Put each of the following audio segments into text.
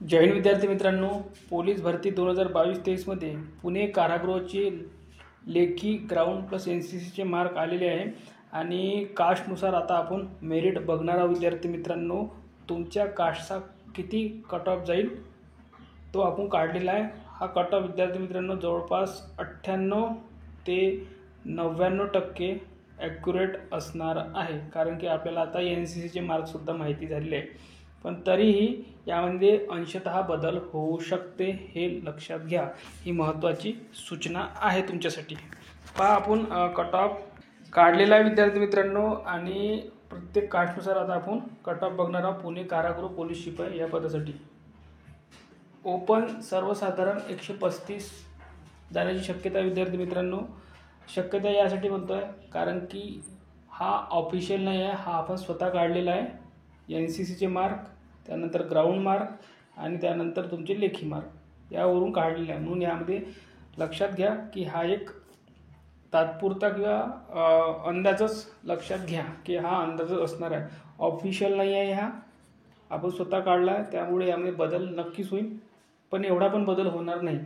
जय हिंद विद्यार्थी मित्रांनो, पोलीस भरती 2022-23 मध्ये पुणे कारागृहाचे लेखी ग्राउंड प्लस NCCचे मार्क आलेले आहे आणि कास्टनुसार आता आपण मेरिट बघणार आहोत. विद्यार्थी मित्रांनो, तुमच्या कास्टचा किती कट ऑफ जाईल तो आपण काढलेला आहे. हा कट ऑफ विद्यार्थी मित्रांनो जवळपास 98 ते 99% ॲक्युरेट असणार आहे, कारण की आपल्याला आता NCCचे मार्कसुद्धा माहिती झालेले आहे. पण तरीही यामध्ये अंशतः बदल होऊ शकते, हे लक्षात घ्या. ही महत्त्वाची सूचना आहे तुमच्यासाठी. पहा, आपण कट ऑफ काढलेला आहे विद्यार्थी मित्रांनो आणि प्रत्येक कास्टनुसार आता आपण कट ऑफ बघणार आहोत. पुणे कारागृह पोलीस शिपाई या पदासाठी ओपन सर्वसाधारण 135 जाण्याची शक्यता विद्यार्थी मित्रांनो. शक्यता यासाठी म्हणतो आहे कारण की हा ऑफिशियल नाही आहे, हा आपण स्वतः काढलेला आहे. NCCचे मार्क, त्यानंतर ग्राउंड मार्क आणि त्यानंतर तुमचे लेखी मार्क यावरून काढलेले आहे. म्हणून यामध्ये लक्षात घ्या की हा एक तात्पुरता किंवा अंदाजच लक्षात घ्या की हा अंदाजच असणार आहे, ऑफिशियल नाही आहे. हा आपण स्वतः काढला आहे, त्यामुळे यामध्ये बदल नक्कीच होईल, पण एवढा पण बदल होणार नाही.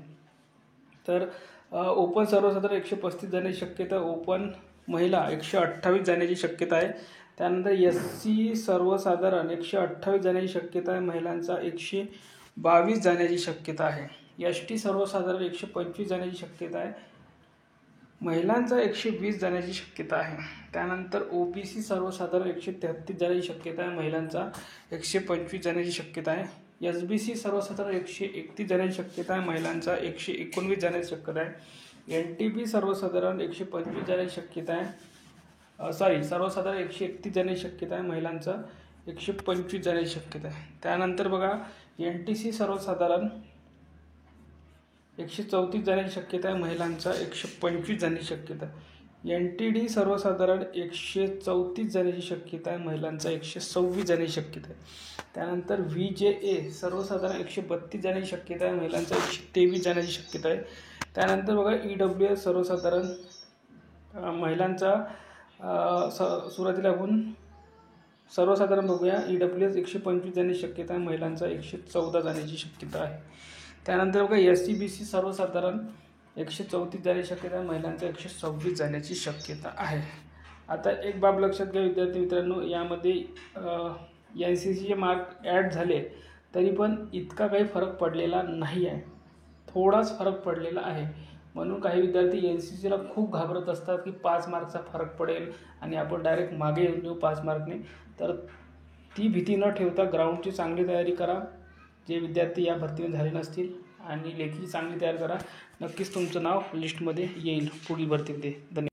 तर ओपन सर्वसाधारण 135 जाण्याची शक्यता, ओपन महिला 128 जाण्याची शक्यता आहे. त्यानंतर SC सर्वसाधारण 128 जाण्याची शक्यता आहे, महिलांचा 122 जाण्याची शक्यता आहे. ST सर्वसाधारण 125 जाण्याची शक्यता आहे, महिलांचा 120 जाण्याची शक्यता आहे. त्यानंतर OBC सर्वसाधारण 133 जाण्याची शक्यता आहे, महिलांचा 125 जाण्याची शक्यता आहे. SBC सर्वसाधारण 131 जाण्याची शक्यता आहे, महिलांचा 119 जाण्याची शक्यता आहे. NTB सर्वसाधारण 125 जाण्याची शक्यता आहे, सर्वसाधारण 131 जाण्याची शक्यता आहे, महिलांचा 125 जाण्याची शक्यता आहे. त्यानंतर बघा, NTC सर्वसाधारण 134 जाण्याची शक्यता आहे, महिलांचा 125 जाण्याची शक्यता आहे. NTD सर्वसाधारण 134 जाण्याची शक्यता आहे, महिलांचा 126 जाण्याची शक्यता आहे. त्यानंतर VJA सर्वसाधारण 132 जाण्याची शक्यता आहे, महिलांचा 123 जाण्याची शक्यता आहे. त्यानंतर बघा, EWS सर्वसाधारण महिलांचा सुरुवातीला आपण सर्वसाधारण बघूया. EWS 125 जाण्याची शक्यता आहे, महिलांचा 114 जाण्याची शक्यता आहे. त्यानंतर बघा, SCBC सर्वसाधारण 134 जाण्याची शक्यता आहे, महिलांचा 126 जाण्याची शक्यता आहे. आता एक बाब लक्षात घ्या विद्यार्थी मित्रांनो, यामध्ये NCCचे मार्क ॲड झाले तरी पण इतका काही फरक पडलेला नाही आहे, थोडाच फरक पडलेला आहे. म्हणून काही विद्यार्थी NCCला खूप घाबरत असतात की 5 मार्कचा फरक पडेल आणि आपण डायरेक्ट मागे येऊन देऊ 5 मार्कने. तर ती भीती न ठेवता ग्राउंडची चांगली तयारी करा, जे विद्यार्थी या भरतीमध्ये झाले नसतील, आणि लेखी चांगली तयारी करा. नक्कीच तुमचं नाव लिस्टमध्ये येईल पुढील भरतीमध्ये. धन्यवाद.